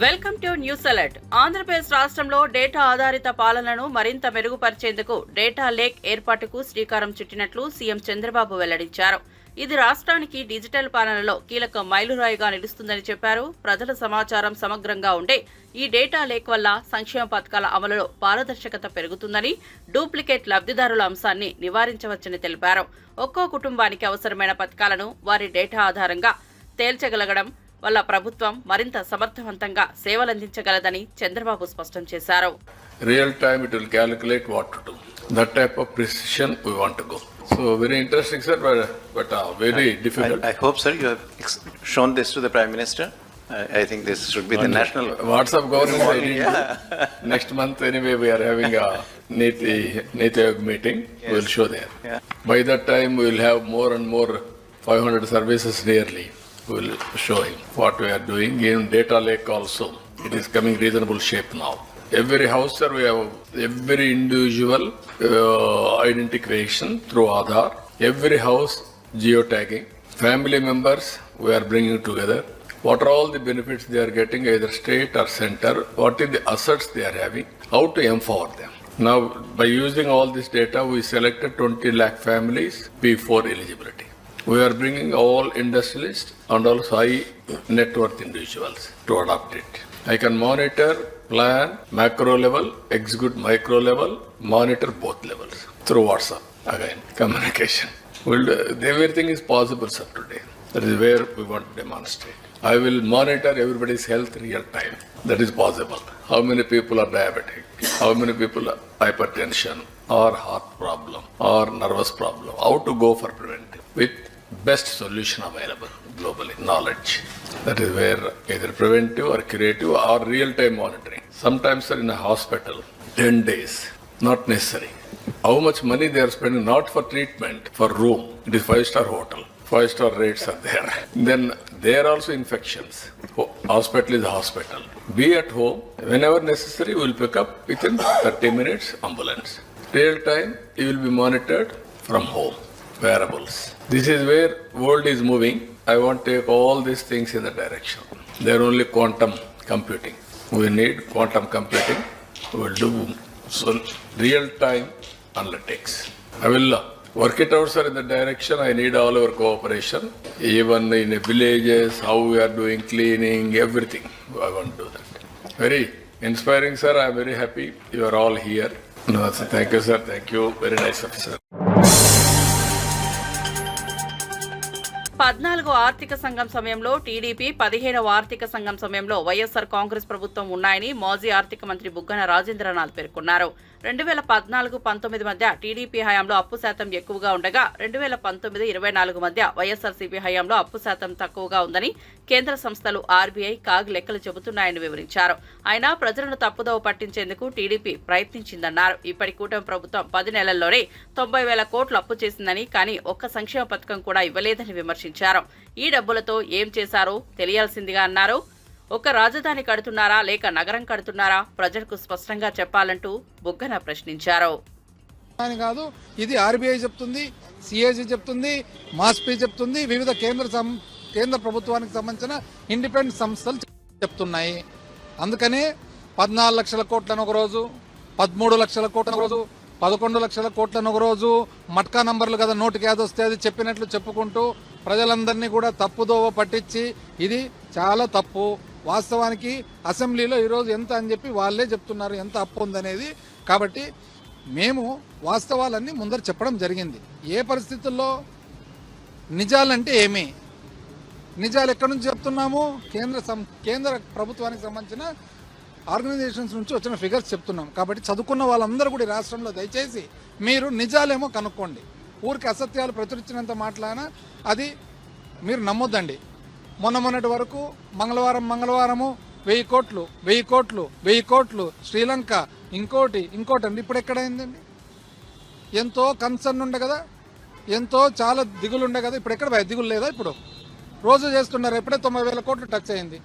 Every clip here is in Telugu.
Welcome to news alert. Andhra Pradesh రాష్ట్రంలో డేటా ఆధారిత పాలనను మరింత మెరుగుపరిచేందుకు డేటా లేక్ ఏర్పాటుకు శ్రీకారం చుట్టినట్లు సీఎం చంద్రబాబు వెల్లడించారు. ఇది రాష్ట్రానికి డిజిటల్ పాలనలో కీలక మైలురాయిగా నిలుస్తుందని చెప్పారు. ప్రజల సమాచారం సమగ్రంగా ఉండే ఈ డేటా లేక్ వల్ల సంక్షేమ పథకాల అమలులో పారదర్శకత పెరుగుతుందని, డూప్లికేట్ లబ్ధిదారుల అంశాన్ని నివారించవచ్చని తెలిపారు. ఒక్కో కుటుంబానికి అవసరమైన పథకాలను వారి డేటా ఆధారంగా తేల్చగలగడం వల్ల ప్రభుత్వం మరింత సమర్థవంతంగా సేవలందించగలదని చంద్రబాబు స్పష్టం చేశారు. Real time it will calculate what to do. That type of precision we want to go. So very interesting, sir, but very difficult. I hope, sir, you have shown this to the Prime Minister. I think this should be the national WhatsApp government I need to. Next month anyway we are having a Niti Ayog meeting. Yes. We will show there. Yeah. By that time we will have more and more 500 services nearly. We will show him what we are doing. In data lake also, it is coming reasonable shape now. Every house, sir, we have every individual identification through Aadhaar. Every house geotagging. Family members we are bringing together. What are all the benefits they are getting, either state or center? What are the assets they are having? How to empower them? Now, by using all this data, we selected 20 lakh families before eligibility. We are bringing all industrialists and also high net worth individuals to adopt it. I can monitor, plan, macro level, execute micro level, monitor both levels through WhatsApp. Again, communication. Everything is possible, sir, today. That is where we want to demonstrate. I will monitor everybody's health real time. That is possible. How many people are diabetic? How many people are hypertension or heart problem or nervous problem? How to go for preventive with best solution available globally, knowledge. That is where either preventive or curative or real-time monitoring. Sometimes, sir, in a hospital, 10 days, not necessary. How much money they are spending, not for treatment, for room. It is 5-star hotel. 5-star rates are there. Then there are also infections. Hospital is a hospital. Be at home. Whenever necessary, we will pick up within 30 minutes ambulance. Real time, you will be monitored from home. Wearables. This is where world is moving. I want to take all these things in the direction. They are only quantum computing. We need quantum computing. We will do real-time analytics. I will work it out, sir, in the direction. I need all our cooperation. Even in the villages, how we are doing cleaning, everything. I want to do that. Very inspiring, sir. I am very happy you are all here. No, sir, thank you, sir. Thank you. Very nice of you, sir. 14వ ఆర్థిక సంఘం సమయంలో టీడీపీ, 17వ ఆర్థిక సంఘం సమయంలో వైఎస్సార్ కాంగ్రెస్ ప్రభుత్వం ఉన్నాయని మాజీ ఆర్థిక మంత్రి బుగ్గన రాజేంద్రనాథ్ పేర్కొన్నారు. 2014-19 మధ్య టీడీపీ హయాంలో అప్పు శాతం ఎక్కువగా ఉండగా 2019-24 మధ్య వైఎస్సార్సీపీ హయాంలో అప్పు శాతం తక్కువగా ఉందని కేంద్ర సంస్థలు ఆర్బీఐ, కాగ్ లెక్కలు చెబుతున్నాయని వివరించారు. అయినా ప్రజలను తప్పుదోవ పట్టించేందుకు టీడీపీ ప్రయత్నించిందన్నారు. ఇప్పటి కూటమి ప్రభుత్వం 10 నెలల్లోనే 90,000 కోట్లు అప్పు చేసిందని, కానీ ఒక్క సంక్షేమ పథకం కూడా ఇవ్వలేదని విమర్శించారు. ఈ డబ్బులతో ఏం చేశారో తెలియాల్సిందిగా అన్నారు. ఒక రాజధాని కడుతున్నారా లేక నగరం కడుతున్నారా ప్రజలకు స్పష్టంగా చెప్పాలంటూ బుగ్గన ప్రశ్నించారు. కాదు, ఇది ఆర్బీఐ చెప్తుంది, సిఏజీ చెప్తుంది, మాస్పీ చెప్తుంది, వివిధ కేంద్ర ప్రభుత్వానికి సంబంధించిన ఇండిపెండెంట్ సంస్థలు చెప్తున్నాయి. అందుకనే 14 లక్షల కోట్లను ఒక రోజు, 13 లక్షల కోట్లను ఒక రోజు, 11 లక్షల కోట్లను ఒక రోజు, మట్కా నంబర్లు కదా, నోటికి ఏదొస్తే అది చెప్పినట్లు చెప్పుకుంటూ ప్రజలందరినీ కూడా తప్పుదోవ పట్టించి ఇది చాలా తప్పు. వాస్తవానికి అసెంబ్లీలో ఈరోజు ఎంత అని చెప్పి వాళ్ళే చెప్తున్నారు ఎంత అప్పు ఉందనేది. కాబట్టి మేము వాస్తవాలన్నీ ముందర చెప్పడం జరిగింది. ఏ పరిస్థితుల్లో నిజాలంటే ఏమి, నిజాలు ఎక్కడి నుంచి చెప్తున్నాము, కేంద్ర ప్రభుత్వానికి సంబంధించిన ఆర్గనైజేషన్స్ నుంచి వచ్చిన ఫిగర్స్ చెప్తున్నాం. కాబట్టి చదువుకున్న వాళ్ళందరూ కూడా ఈ రాష్ట్రంలో దయచేసి మీరు నిజాలేమో కనుక్కోండి. ఊరికి అసత్యాలు ప్రచురించినంత మాట్లాడినా అది మీరు నమ్మొద్దండి. మొన్నటి వరకు మంగళవారము 1000 కోట్లు శ్రీలంక, ఇంకోటి అండి. ఇప్పుడు ఎక్కడైందండి? ఎంతో కన్సర్న్ ఉండే కదా, ఎంతో చాలా దిగులు ఉండే కదా. ఇప్పుడు ఎక్కడ దిగులు లేదా? ఇప్పుడు రోజు చేస్తున్నారు. ఎప్పుడే 90,000 కోట్లు టచ్ అయింది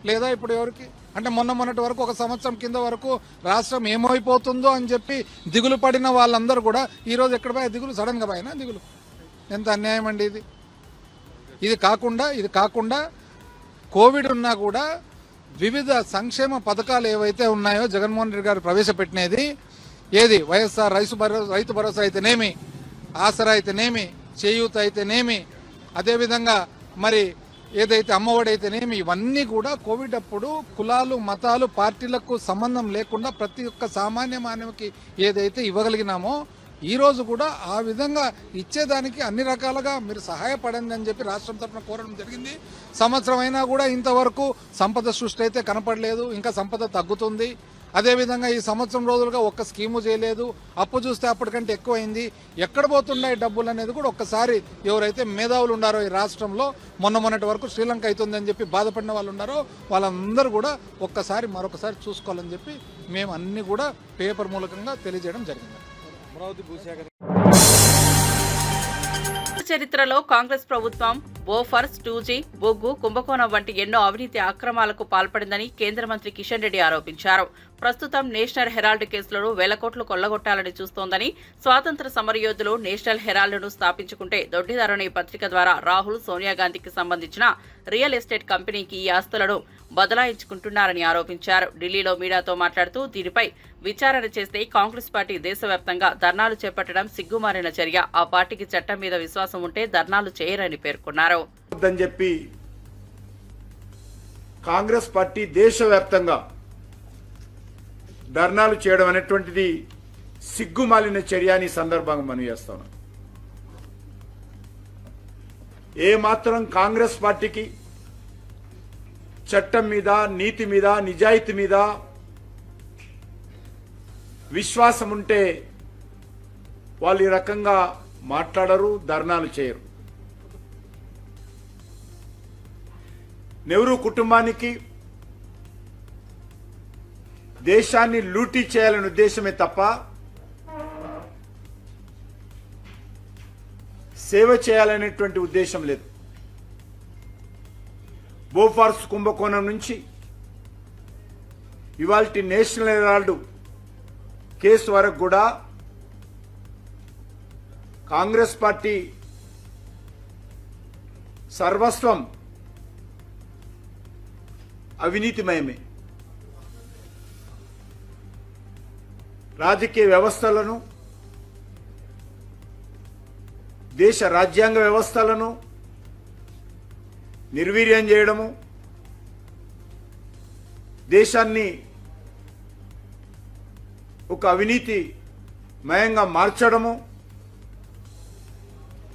లేదా ఇప్పుడు ఎవరికి? అంటే మొన్నటి వరకు, ఒక సంవత్సరం కింద వరకు రాష్ట్రం ఏమైపోతుందో అని చెప్పి దిగులు పడిన వాళ్ళందరూ కూడా ఈరోజు ఎక్కడ పోయా దిగులు? సడన్గా పోయినా దిగులు. ఎంత అన్యాయం అండి ఇది. ఇది కాకుండా కోవిడ్ ఉన్నా కూడా వివిధ సంక్షేమ పథకాలు ఏవైతే ఉన్నాయో జగన్మోహన్ రెడ్డి గారు ప్రవేశపెట్టినది ఏది వైఎస్ఆర్ రైతు భరోసా అయితేనేమి, ఆసరా అయితేనేమి, చేయూత అయితేనేమి, అదేవిధంగా మరి ఏదైతే అమ్మఒడి అయితేనేమి, ఇవన్నీ కూడా కోవిడ్ అప్పుడు కులాలు మతాలు పార్టీలకు సంబంధం లేకుండా ప్రతి ఒక్క సామాన్య మానవునికి ఏదైతే ఇవ్వగలిగినామో ఈ రోజు కూడా ఆ విధంగా ఇచ్చేదానికి అన్ని రకాలుగా మీరు సహాయపడండి అని చెప్పి రాష్ట్రం తరఫున కోరడం జరిగింది. సంవత్సరం అయినా కూడా ఇంతవరకు సంపద సృష్టి అయితే కనపడలేదు, ఇంకా సంపద తగ్గుతుంది. అదేవిధంగా ఈ సంవత్సరం రోజులుగా ఒక్క స్కీము చేయలేదు, అప్పు చూస్తే అప్పటికంటే ఎక్కువైంది. ఎక్కడ పోతున్నాయి డబ్బులు అనేది కూడా ఒక్కసారి ఎవరైతే మేధావులు ఉన్నారో ఈ రాష్ట్రంలో మొన్నటి వరకు శ్రీలంక అవుతుందని చెప్పి బాధపడిన వాళ్ళు ఉన్నారో వాళ్ళందరూ కూడా ఒక్కసారి మరొకసారి చూసుకోవాలని చెప్పి మేము అన్ని కూడా పేపర్ మూలకంగా తెలియజేయడం జరిగింది. చరిత్రలో కాంగ్రెస్ ప్రభుత్వం బోఫర్స్, 2G, బొగ్గు, కుంభకోణం వంటి ఎన్నో అవినీతి అక్రమాలకు పాల్పడిందని కేంద్ర మంత్రి కిషన్ రెడ్డి ఆరోపించారు. ప్రస్తుతం నేషనల్ హెరాల్డ్ కేసులను వేల కోట్లు కొల్లగొట్టాలని చూస్తోందని, స్వాతంత్ర సమరయోధులు నేషనల్ హెరాల్డ్ను స్థాపించుకుంటే దొడ్డిదారుని పత్రిక ద్వారా రాహుల్, సోనియా గాంధీకి సంబంధించిన రియల్ ఎస్టేట్ కంపెనీకి ఈ ఆస్తులను బదలాయించుకుంటున్నారని ఆరోపించారు. ఢిల్లీలో మీడియాతో మాట్లాడుతూ దీనిపై విచారణ చేస్తే కాంగ్రెస్ పార్టీ దేశవ్యాప్తంగా ధర్నాలు చేపట్టడం సిగ్గుమారిన చర్య. ఆ పార్టీకి చట్టం మీద విశ్వాసం ఉంటే ధర్నాలు చేయరని పేర్కొన్నారు. చెప్పి కాంగ్రెస్ పార్టీ దేశవ్యాప్తంగా ధర్నాలు చేయడం అనేటువంటిది సిగ్గుమాలిన చర్య అని సందర్భంగా మనం చేస్తాను. ఏ మాత్రం కాంగ్రెస్ పార్టీకి చట్టం మీద, నీతి మీద, నిజాయితీ మీద విశ్వాసం ఉంటే వాళ్ళు ఈ రకంగా మాట్లాడరు, ధర్నాలు చేయరు. నెహ్రూ కుటుంబానికి దేశాన్ని లూటీ చేయాలనే ఉద్దేశమే తప్ప సేవ చేయాలనేటువంటి ఉద్దేశం లేదు. బోఫార్స్ కుంభకోణం నుంచి ఇవాల్టి నేషనల్ హెరాల్డ్ కేసు వరకు కూడా కాంగ్రెస్ పార్టీ సర్వస్వం అవినీతిమయమే. రాజకీయ వ్యవస్థలను, దేశ రాజ్యాంగ వ్యవస్థలను నిర్వీర్యం చేయడము, దేశాన్ని ఒక అవినీతిమయంగా మార్చడము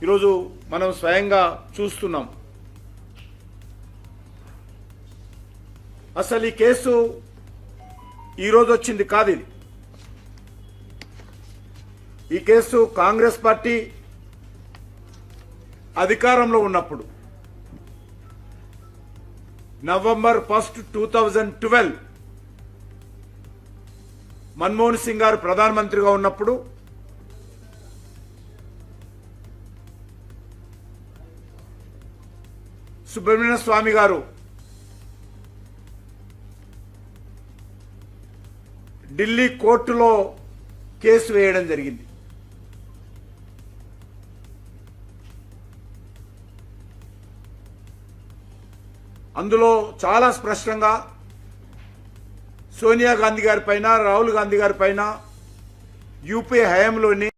ఈరోజు మనం స్వయంగా చూస్తున్నాం. అసలు ఈ కేసు ఈరోజు వచ్చింది కాదు. ఈ కేసు కాంగ్రెస్ పార్టీ అధికారంలో ఉన్నప్పుడు నవంబర్ 1, 2012 మన్మోహన్ సింగ్ గారు ప్రధానమంత్రిగా ఉన్నప్పుడు సుబ్రహ్మణ్య స్వామి గారు ఢిల్లీ కోర్టులో కేసు వేయడం జరిగింది. అందులో చాలా స్పష్టంగా సోనియా గాంధీ గారి పైన, రాహుల్ గాంధీ గారి పైన యూపీ హయాంలోని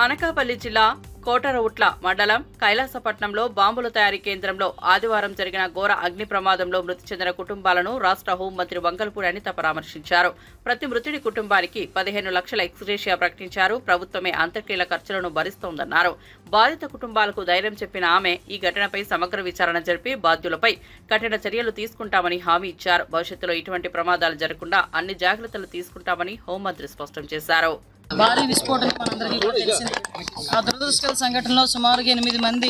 అనకాపల్లి జిల్లా కోటరవుట్ల మండలం కైలాసపట్నంలో బాంబుల తయారీ కేంద్రంలో ఆదివారం జరిగిన ఘోర అగ్ని ప్రమాదంలో మృతి చెందిన కుటుంబాలను రాష్ట్ర హోంమంత్రి వంగల్పూడి అనిత పరామర్శించారు. ప్రతి మృతుడి కుటుంబానికి 15 లక్షల ఎక్స్గ్రేషియా ప్రకటించారు. ప్రభుత్వమే అంత్యక్రియల ఖర్చులను భరిస్తోందన్నారు. బాధిత కుటుంబాలకు ధైర్యం చెప్పిన ఆమె ఈ ఘటనపై సమగ్ర విచారణ జరిపి బాధ్యులపై కఠిన చర్యలు తీసుకుంటామని హామీ ఇచ్చారు. భవిష్యత్తులో ఇటువంటి ప్రమాదాలు జరగకుండా అన్ని జాగ్రత్తలు తీసుకుంటామని హోంమంత్రి స్పష్టం చేశారు. భారీ విస్ఫోటనం మనందరికీ కూడా తెలిసింది. ఆ దురదృష్టకర సంఘటనలో సుమారుగా 8 మంది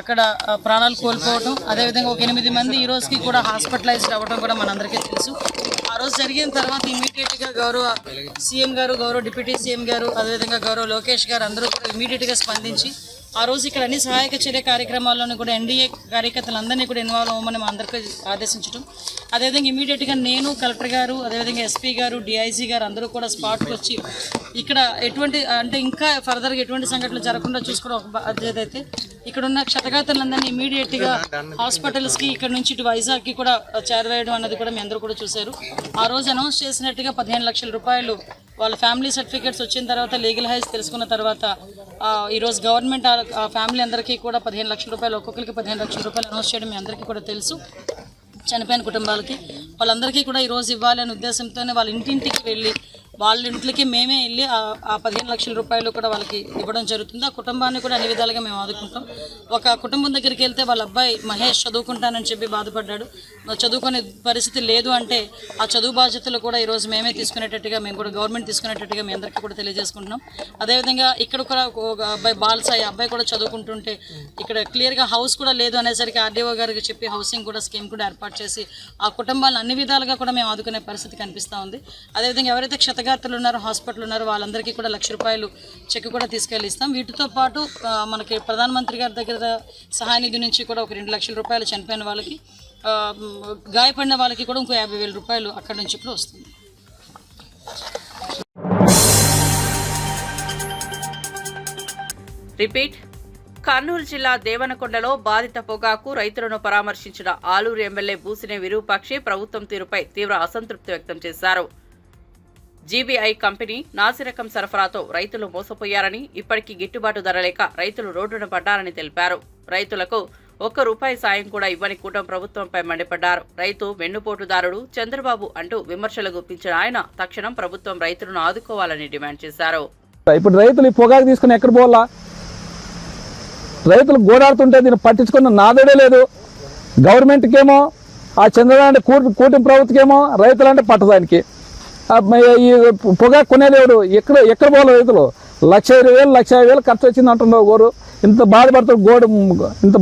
అక్కడ ప్రాణాలు కోల్పోవడం, అదేవిధంగా ఒక 8 మంది ఈ రోజుకి కూడా హాస్పిటలైజ్డ్ అవ్వడం కూడా మనందరికీ తెలుసు. ఆ రోజు జరిగిన తర్వాత ఇమీడియట్ గా గౌరవ సీఎం గారు, గౌరవ డిప్యూటీ సీఎం గారు, అదేవిధంగా గౌరవ లోకేష్ గారు అందరూ కూడా ఇమీడియట్ గా స్పందించి ఆ రోజు ఇక్కడ అన్ని సహాయక చర్య కార్యక్రమాల్లోనూ కూడా ఎన్డీఏ కార్యకర్తలందరినీ కూడా ఇన్వాల్వ్ అవ్వమని మా అందరికీ ఆదేశించడం, అదేవిధంగా ఇమీడియట్గా నేను, కలెక్టర్ గారు, అదేవిధంగా ఎస్పీ గారు, డిఐజీ గారు అందరూ కూడా స్పాట్కి వచ్చి ఇక్కడ ఎటువంటి అంటే ఇంకా ఫర్దర్గా ఎటువంటి సంఘటనలు జరగకుండా చూసుకోవడం ఒక బాధ్యత అయితే ఇక్కడున్న క్షతగాతులందరినీ ఇమీడియట్గా హాస్పిటల్స్కి ఇక్కడ నుంచి ఇటు వైజాగ్కి కూడా చేరవేయడం అన్నది కూడా మీ అందరూ కూడా చూశారు. ఆ రోజు అనౌన్స్ చేసినట్టుగా 15 లక్షల రూపాయలు వాళ్ళ ఫ్యామిలీ సర్టిఫికేట్స్ వచ్చిన తర్వాత లీగల్ హైస్ తెలుసుకున్న తర్వాత ఈరోజు గవర్నమెంట్ ఆ ఫ్యామిలీ అందరికీ కూడా 15 లక్షల రూపాయలు, ఒక్కొక్కరికి 15 లక్షల రూపాయలు అనౌన్స్ చేయడం మీ అందరికీ కూడా తెలుసు. చనిపోయిన కుటుంబాలకి వాళ్ళందరికీ కూడా ఈరోజు ఇవ్వాలి అనే ఉద్దేశంతోనే వాళ్ళ ఇంటింటికి వెళ్ళి వాళ్ళ ఇంట్లోకి మేమే వెళ్ళి ఆ 15 లక్షల రూపాయలు కూడా వాళ్ళకి ఇవ్వడం జరుగుతుంది. ఆ కుటుంబాన్ని కూడా అన్ని విధాలుగా మేము ఆదుకుంటాం. ఒక కుటుంబం దగ్గరికి వెళ్తే వాళ్ళ అబ్బాయి మహేష్ చదువుకుంటానని చెప్పి బాధపడ్డాడు, చదువుకునే పరిస్థితి లేదు అంటే ఆ చదువు బాధ్యతలు కూడా ఈరోజు మేమే తీసుకునేటట్టుగా, మేము కూడా గవర్నమెంట్ తీసుకునేటట్టుగా మీ అందరికీ కూడా తెలియజేసుకుంటున్నాం. అదేవిధంగా ఇక్కడ కూడా ఒక అబ్బాయి బాలసాయి అబ్బాయి కూడా చదువుకుంటుంటే ఇక్కడ క్లియర్గా హౌస్ కూడా లేదు అనేసరికి ఆర్డీఓ గారికి చెప్పి హౌసింగ్ కూడా స్కీమ్ కూడా ఏర్పాటు చేసి ఆ కుటుంబాలను అన్ని విధాలుగా కూడా మేము ఆదుకునే పరిస్థితి కనిపిస్తూ ఉంది. అదేవిధంగా ఎవరైతే క్షతగాత్రులు ఉన్నారో, హాస్పిటల్ ఉన్నారో వాళ్ళందరికీ కూడా 1 లక్ష రూపాయలు చెక్ కూడా తీసుకెళ్ళి ఇస్తాం. వీటితో పాటు మనకి ప్రధానమంత్రి గారి దగ్గర సహాయ నిధి నుంచి కూడా ఒక 2 లక్షల రూపాయలు చనిపోయిన వాళ్ళకి, గాయపడిన వాళ్ళకి కూడా ఇంకో 50,000 రూపాయలు అక్కడి నుంచి కూడా వస్తుంది. రిపీట్. కర్నూలు జిల్లా దేవనకొండలో బాధిత పొగాకు రైతులను పరామర్శించిన ఆలూరు ఎమ్మెల్యే బూసినే విరూపాక్షి ప్రభుత్వం తీరుపై తీవ్ర అసంతృప్తి వ్యక్తం చేశారు. జీబీఐ కంపెనీ నాసిరకం సరఫరాతో రైతులు మోసపోయారని, ఇప్పటికీ గిట్టుబాటు ధర లేక రైతులు రోడ్డున పడ్డారని తెలిపారు. రైతులకు ₹1 సాయం కూడా ఇవ్వని కూటమి ప్రభుత్వంపై మండిపడ్డారు. రైతు వెన్నుపోటుదారుడు చంద్రబాబు అంటూ విమర్శలు గుప్పించిన ఆయన తక్షణం ప్రభుత్వం రైతులను ఆదుకోవాలని డిమాండ్ చేశారు. ఇప్పుడు రైతులు ఈ పొగాకు తీసుకుని ఎక్కడ పోవాలా? రైతులు గోడాడుతుంటే దీన్ని పట్టించుకున్న నాదడే లేదు. గవర్నమెంట్కి ఏమో ఆ చంద్రబాబు అంటే కూటమి ప్రభుత్వకేమో రైతులంటే పట్టదానికి. ఈ పొగాకు కొనేలేడు. ఎక్కడ పోవాలి రైతులు? 1,20,000 1,50,000 ఖర్చు వచ్చింది అంటున్నారు. గోరు ఇంత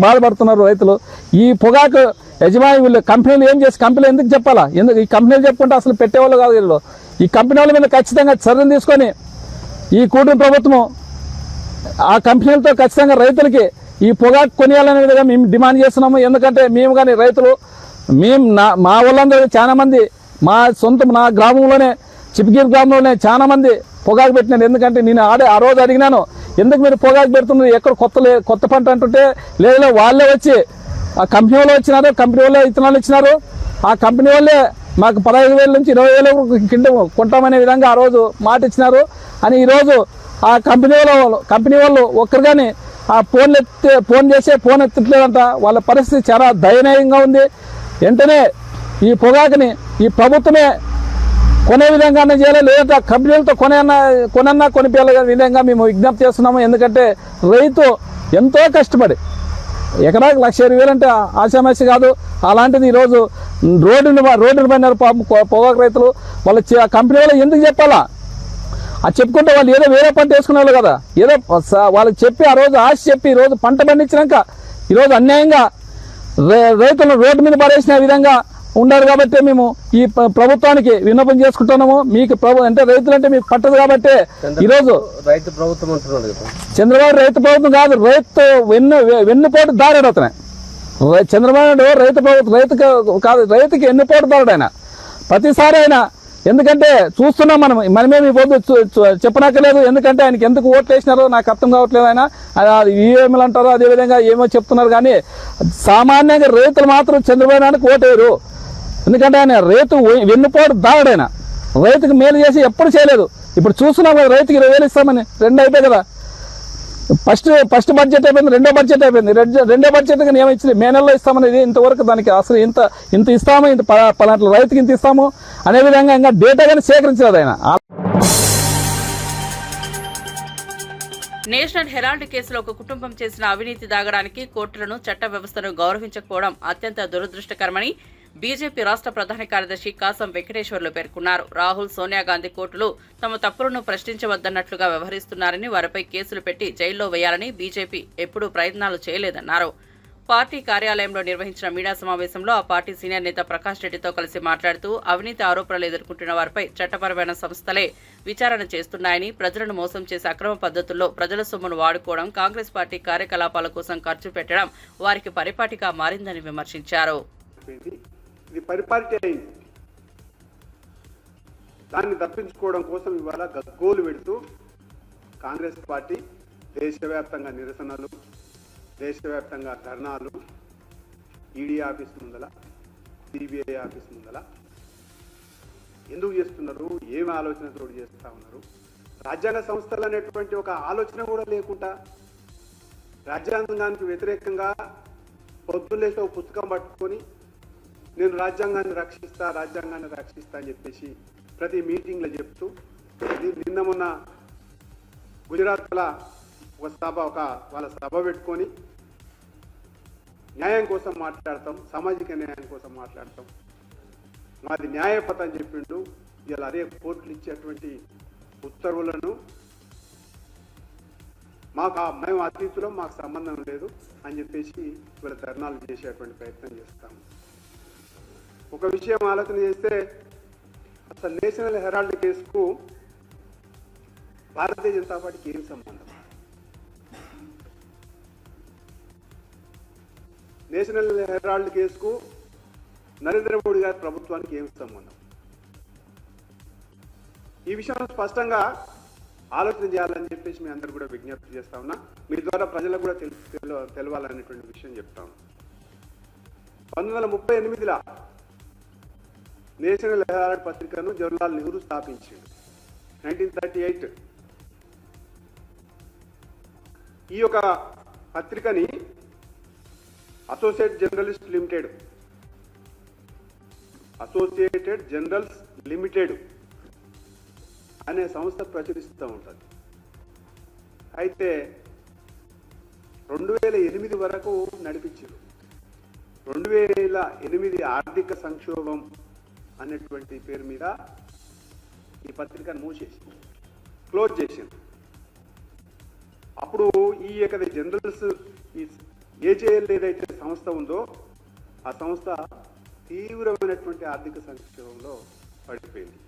బాధపడుతున్నారు రైతులు. ఈ పొగాకు యజమాని వీళ్ళు కంపెనీలు ఏం చేసి కంపెనీలు ఎందుకు చెప్పాలా? ఎందుకు ఈ కంపెనీలు చెప్పుకుంటే అసలు పెట్టేవాళ్ళు కాదు వీళ్ళు. ఈ కంపెనీ వాళ్ళ మీద ఖచ్చితంగా చర్యలు తీసుకొని ఈ కూటమి ప్రభుత్వం ఆ కంపెనీలతో ఖచ్చితంగా రైతులకి ఈ పొగాకు కొనియాలనే విధంగా మేము డిమాండ్ చేస్తున్నాము. ఎందుకంటే మేము కానీ రైతులు మా వాళ్ళందరూ చాలా మంది నా గ్రామంలోనే చిప్గిరి గ్రామంలోనే చాలా మంది పొగాకు పెట్టినారు. ఎందుకంటే నేను ఆ రోజు అడిగినాను, ఎందుకు మీరు పొగాకు పెడుతున్నారు, ఎక్కడ కొత్త పంట అంటుంటే లేదు వాళ్ళే వచ్చి ఆ కంపెనీ వాళ్ళు వచ్చినారు, కంపెనీ వాళ్ళే విత్తనాలు ఇచ్చినారు. ఆ కంపెనీ వాళ్ళే మాకు 15,000 నుంచి 20,000 కింద కొంటామనే విధంగా ఆ రోజు మాట ఇచ్చినారు అని ఈరోజు ఆ కంపెనీ వాళ్ళు ఒక్కరు కానీ ఆ ఫోన్ ఎత్తట్లేదంట. వాళ్ళ పరిస్థితి చాలా దయనీయంగా ఉంది. వెంటనే ఈ పొగాకుని ఈ ప్రభుత్వమే కొనే విధంగానే చేయాలి, లేదంటే కంపెనీలతో కొనిపించాలి విధంగా మేము విజ్ఞప్తి చేస్తున్నాము. ఎందుకంటే రైతు ఎంతో కష్టపడి ఎకరాకి 1,20,000 అంటే ఆశామాషి కాదు. అలాంటిది ఈరోజు రోడ్డును పడినారు పొగాకు రైతులు. వాళ్ళ కంపెనీ వాళ్ళు ఎందుకు చెప్పాలా? అది చెప్పుకుంటే వాళ్ళు ఏదో వేరే పంట వేసుకునే కదా, ఏదో వాళ్ళకి చెప్పి ఆ రోజు ఆశ చెప్పి ఈరోజు పంట పండించినాక ఈరోజు అన్యాయంగా రైతులను రోడ్డు మీద పడేసిన విధంగా ఉన్నారు. కాబట్టి మేము ఈ ప్రభుత్వానికి విన్నపం చేసుకుంటున్నాము. మీకు అంటే రైతులు అంటే మీకు పట్టదు కాబట్టి ఈరోజు రైతు ప్రభుత్వం అంటున్నాడు కదా, చంద్రబాబు రైతు ప్రభుత్వం కాదు, రైతు వెన్నుపోటు దారాడు అతనే. చంద్రబాబు నాయుడు రైతు ప్రభుత్వం, రైతుకు కాదు, రైతుకి వెన్నుపోటు దారాడు ఆయన ప్రతిసారి ఆయన. ఎందుకంటే చూస్తున్నాం మనమేమి పొద్దు చెప్పనక్కర్లేదు. ఎందుకంటే ఆయనకి ఎందుకు ఓట్లు వేసినారో నాకు అర్థం కావట్లేదు. ఆయన ఈఎంలు అంటారు, అదేవిధంగా ఏమో చెప్తున్నారు. కానీ సామాన్యంగా రైతులు మాత్రం చంద్రబాబు నాయుడుకి ఓటేయరు. ఎందుకంటే ఆయన రైతు వెన్నుపోటు దాడు. ఆయన రైతుకు మేలు చేసి ఎప్పుడు చేయలేదు. ఇప్పుడు చూస్తున్నాం కదా, రైతుకి 20,000 ఇస్తామని 2 అయిపోయి కదా. ఫస్ట్ బడ్జెట్ అయిపోయింది, రెండో బడ్జెట్ అయిపోయింది. రెండో బడ్జెట్ ఏమో ఇచ్చింది, మే నెలలో ఇస్తామనేది. ఇంతవరకు దానికి అసలు ఇంత ఇస్తాము, ఇంత పలాంటి రైతుకి ఇంత ఇస్తాము అనే విధంగా ఇంకా డేటా కానీ సేకరించలేదు ఆయన. నేషనల్ హెరాల్డ్ కేసులో ఒక కుటుంబం చేసిన అవినీతి దాగడానికి కోర్టులను, చట్ట వ్యవస్థను గౌరవించకపోవడం అత్యంత దురదృష్టకరమని బీజేపీ రాష్ట్ర ప్రధాన కార్యదర్శి కాసం వెంకటేశ్వర్లు పేర్కొన్నారు. రాహుల్, సోనియా గాంధీ కోర్టులు తమ తప్పులను ప్రశ్నించవద్దన్నట్లుగా వ్యవహరిస్తున్నారని, వారిపై కేసులు పెట్టి జైల్లో వేయాలని బీజేపీ ఎప్పుడూ ప్రయత్నాలు చేయలేదన్నారు. పార్టీ కార్యాలయంలో నిర్వహించిన మీడియా సమావేశంలో ఆ పార్టీ సీనియర్ నేత ప్రకాష్ రెడ్డితో కలిసి మాట్లాడుతూ అవినీతి ఆరోపణలు ఎదుర్కొంటున్న వారిపై చట్టపరమైన సంస్థలే విచారణ చేస్తున్నాయని, ప్రజలను మోసం చేసే అక్రమ పద్ధతుల్లో ప్రజల సొమ్మును వాడుకోవడం, కాంగ్రెస్ పార్టీ కార్యకలాపాల కోసం ఖర్చు పెట్టడం వారికి పరిపాటిగా మారిందని విమర్శించారు. ఇది పరిపాటి అయింది. దాన్ని తప్పించుకోవడం కోసం ఇవాళ గగ్గోలు పెడుతూ కాంగ్రెస్ పార్టీ దేశవ్యాప్తంగా నిరసనలు, దేశవ్యాప్తంగా ధర్నాలు, ఈడీ ఆఫీస్ ముందల, సిబిఐ ఆఫీస్ ముందల ఎందుకు చేస్తున్నారు? ఏమి ఆలోచనతో చేస్తూ ఉన్నారు? రాజ్యాంగ సంస్థలు అనేటువంటి ఒక ఆలోచన కూడా లేకుండా రాజ్యాంగానికి వ్యతిరేకంగా పొద్దున్నేసి ఒక పుస్తకం పట్టుకొని నేను రాజ్యాంగాన్ని రక్షిస్తా అని చెప్పేసి ప్రతి మీటింగ్లో చెప్తూ నిన్న మొన్న గుజరాత్లో వాళ్ళ సభ పెట్టుకొని న్యాయం కోసం మాట్లాడతాం, సామాజిక న్యాయం కోసం మాట్లాడతాం, మాది న్యాయపత అని చెప్పిండు. ఇలా అదే కోర్టులు ఇచ్చేటువంటి ఉత్తర్వులను మేము అతీతులం, మాకు సంబంధం లేదు అని చెప్పేసి వీళ్ళ ధర్నాలు చేసేటువంటి ప్రయత్నం చేస్తాము. ఒక విషయం ఆలోచన చేస్తే అసలు నేషనల్ హెరాల్డ్ కేసుకు భారతీయ జనతా పార్టీకి ఏం సంబంధం? నేషనల్ హెరాల్డ్ కేసుకు నరేంద్ర మోడీ గారి ప్రభుత్వానికి ఏం సంబంధం? ఈ విషయం స్పష్టంగా ఆలోచన చేయాలని చెప్పేసి మీ అందరూ కూడా విజ్ఞప్తి చేస్తా ఉన్నా. మీ ద్వారా ప్రజలకు కూడా తెలవాలనేటువంటి విషయం చెప్తా ఉన్నా. 1938లో నేషనల్ హెరాల్డ్ పత్రికను జవహర్లాల్ నెహ్రూ స్థాపించిండు. 1938 ఈ యొక్క పత్రికని అసోసియేటెడ్ జర్నల్స్ లిమిటెడ్ అనే సంస్థ ప్రచురిస్తూ ఉంటుంది. అయితే 2008 వరకు నడిపించారు. 2008 ఆర్థిక సంక్షోభం అనేటువంటి పేరు మీద ఈ పత్రికను మూసేసింది, క్లోజ్ చేసింది. అప్పుడు ఈ యొక్క జర్నల్స్ ఏజేఎల్ ఏదైతే సంస్థ ఉందో ఆ సంస్థ తీవ్రమైనటువంటి ఆర్థిక సంక్షోభంలో పడిపోయింది.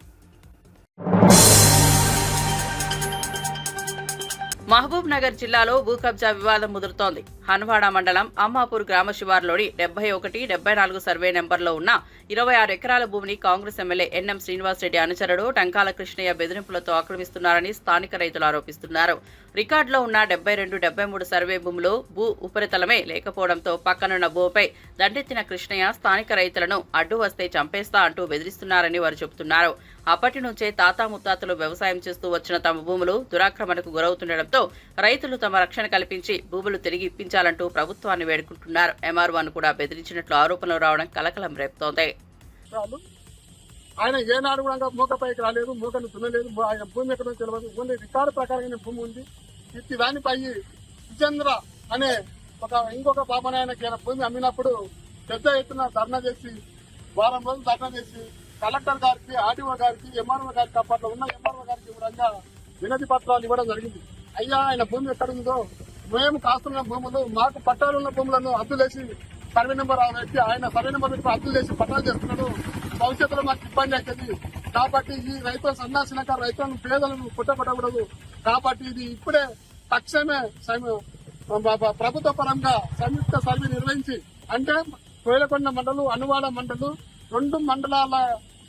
మహబూబ్ నగర్ జిల్లాలో భూ కబ్జా వివాదం ముదురుతోంది. హన్వాడ మండలం అమ్మాపూర్ గ్రామ శివారులోని 71, 74 సర్వే నెంబర్లో ఉన్న 26 ఎకరాల భూమిని కాంగ్రెస్ ఎమ్మెల్యే ఎన్ఎం శ్రీనివాసరెడ్డి అనుచరుడు టంకాల కృష్ణయ్య బెదిరింపులతో ఆక్రమిస్తున్నారని స్థానిక రైతులు ఆరోపిస్తున్నారు. రికార్డులో ఉన్న 72, 73 సర్వే భూములు భూ ఉపరితలమే లేకపోవడంతో పక్కనున్న భూమిపై దండెత్తిన కృష్ణయ్య స్థానిక రైతులను అడ్డు వస్తే చంపేస్తా అంటూ బెదిరిస్తున్నారని వారు చెబుతున్నారు. అప్పటి నుంచే తాతా ముత్తాతలు వ్యవసాయం చేస్తూ వచ్చిన తమ భూములు దురాక్రమణకు గురవుతుండటంతో రైతులు తమ రక్షణ కల్పించి భూములు తిరిగి ఇప్పించాలంటూ ప్రభుత్వాన్ని వేడుకుంటున్నారు. ఎంఆర్ఓను కూడా బెదిరించినట్లు ఆరోపణలు రావడం కలకలం రేపుతోంది. ఆయన ఏనాడు కూడా మూకపైకి రాలేదు, మూకను దున్నలేదు, ఆయన భూమి ఎక్కడో తెలియదు. ఓన్లీ రికార్డు ప్రకారంగా భూమి ఉంది. ఇట్టి దానిపై విజేంద్ర అనే ఇంకొక బాబనాయనకి భూమి అమ్మినప్పుడు పెద్ద ఎత్తున ధర్నా చేసి వారం రోజులు ధర్నా చేసి కలెక్టర్ గారికి, ఆర్డీఓ గారికి, ఎంఆర్ఓ గారికి, అప్పట్లో ఉన్న ఎంఆర్ఓ గారికి కూడా వినతి పత్రాలు ఇవ్వడం జరిగింది. అయ్యా ఆయన భూమి ఎక్కడుందో, మేము కాస్తున్న భూములు మాకు పట్టాలున్న భూములను హద్దులేసి సర్వే నెంబర్ పెట్టి ఆయన సర్వే నెంబర్ పెట్టి హద్దులు చేసి పట్టాలు చేస్తున్నాడు. భవిష్యత్తులో మాకు ఇబ్బంది అవుతుంది. కాబట్టి ఈ రైతుల సన్నాసినాక రైతులను పేదలను పుట్టకూడదు. కాబట్టి ఇది ఇప్పుడే తక్షణమే ప్రభుత్వ పరంగా సంయుక్త సర్వే నిర్వహించి, అంటే కోయిలకొండ మండలు, అనువాడ మండలు 2 మండలాల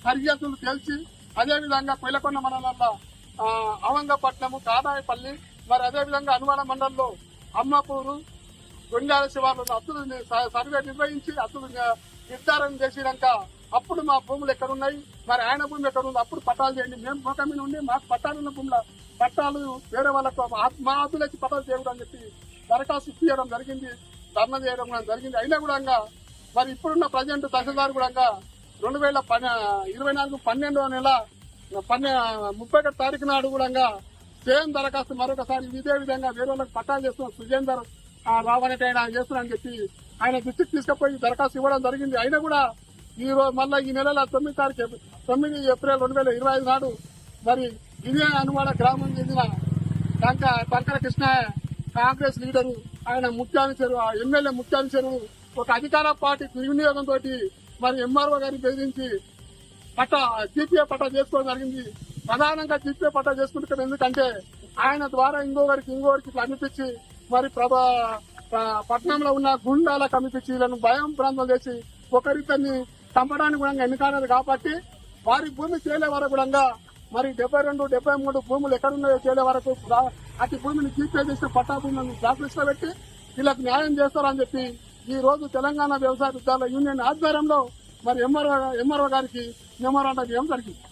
సరిహద్దులు తేల్చి, అదేవిధంగా కోయిలకొండ మండలాల అవంగపట్నము, కాదాయపల్లి, మరి అదేవిధంగా అనువాడ మండలంలో అమ్మపూరు, గొండాల శివార్లను అత్తులు సర్వే నిర్వహించి అత్తులు నిర్ధారణ చేసినాక అప్పుడు మా భూములు ఎక్కడున్నాయి, మరి ఆయన భూమి ఎక్కడుంది, అప్పుడు పట్టాలు చేయండి. మేము భూక మీద ఉండి మాకు పట్టాలున్న భూముల పట్టాలు వేరే వాళ్ళకు మా అత్తులేసి పట్టాలు చేయడం అని చెప్పి దరఖాస్తు ఇప్పించడం జరిగింది, ధర్నా చేయడం జరిగింది. అయినా కూడా మరి ఇప్పుడున్న ప్రజెంట్ తహసీల్దార్ కూడా 2024 12వ నెల 31 తారీఖు నాడు కూడా సేమ్ దరఖాస్తు మరొకసారి ఇదే విధంగా వేరే వాళ్ళకి పట్టాలు చేస్తున్నాం, సుజేందర్ రావనేట ఆయన చేస్తున్నారని చెప్పి ఆయన దృష్టికి తీసుకుపోయి దరఖాస్తు ఇవ్వడం జరిగింది. అయినా కూడా ఈ రోజు మళ్ళీ ఈ నెల 9 ఏప్రిల్ 2025 నాడు మరి ఇదే అనువాడ గ్రామం చెందిన టంకర కృష్ణ కాంగ్రెస్ లీడరు, ఆయన ముత్యానుచరు, ఎమ్మెల్యే ముత్యానుచరు ఒక అధికార పార్టీ దుర్వినియోగంతో మరి ఎంఆర్ఓ గారిని బెదిరించి జీపీఏ పట్టా చేసుకోవడం జరిగింది. ప్రధానంగా జీపీఏ పట్టా చేసుకుంటున్నాం. ఎందుకంటే ఆయన ద్వారా ఇంకోరికి అనిపించి మరి పట్టణంలో ఉన్న గుండాలకు అనిపించి వీళ్ళను భయం ప్రాంతం చేసి ఒకరిద్దరిని చంపడానికి కూడా ఎన్నికలేదు. కాబట్టి వారి భూమి చేలే వరకు కూడా మరి 72, 73 భూములు ఎక్కడున్నాయో చేలే వరకు అతి భూమిని జీపీఏ చేసిన పట్టా భూములను బ్లాక్ లిస్ట్ లో పెట్టి వీళ్ళకి న్యాయం చేస్తారని చెప్పి ఈ రోజు తెలంగాణ వ్యవసాయ విద్యాలయ యూనియన్ ఆధ్వర్యంలో మరి ఎంఆర్ఓ గారికి మెమోరాండం ఇవ్వడం జరిగింది.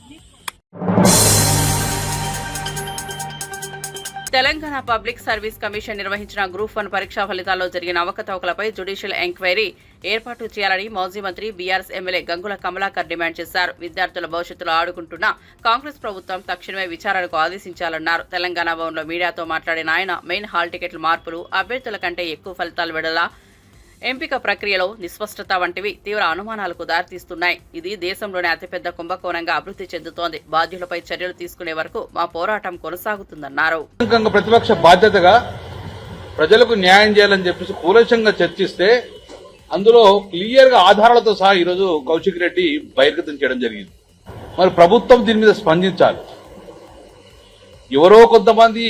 తెలంగాణ పబ్లిక్ సర్వీస్ కమిషన్ నిర్వహించిన గ్రూప్ 1 పరీక్షా ఫలితాల్లో జరిగిన అవకతవకలపై జ్యుడిషియల్ ఎంక్వైరీ ఏర్పాటు చేయాలని మాజీ మంత్రి BRS MLA Gangula Kamalakar demand చేశారు. విద్యార్థుల భవిష్యత్తులో ఆడుకుంటున్న కాంగ్రెస్ ప్రభుత్వం తక్షణమే విచారణకు ఆదేశించాలన్నారు. తెలంగాణ భవన్లో మీడియాతో మాట్లాడిన ఆయన మెయిన్ హాల్ టికెట్ల మార్పులు, అభ్యర్థుల కంటే ఎక్కువ ఫలితాలు విడుదల, ఎంపిక ప్రక్రియలో నిస్పష్టత వంటివి తీవ్ర అనుమానాలకు దారితీస్తున్నాయి. ఇది దేశంలోనే అతిపెద్ద కుంభకోణంగా అభివృద్ధి చెందుతోంది. బాధ్యులపై చర్యలు తీసుకునే వరకు మా పోరాటం కొనసాగుతుందన్నారు. ప్రతిపక్ష బాధ్యతగా ప్రజలకు న్యాయం చేయాలని చెప్పేసి కూలంకషంగా చర్చిస్తే అందులో క్లియర్ గా ఆధారాలతో సహా ఈరోజు కౌశిక్ రెడ్డి బహిర్గతం చేయడం జరిగింది. మరి ప్రభుత్వం దీని మీద స్పందించాలి. ఎవరో కొంతమంది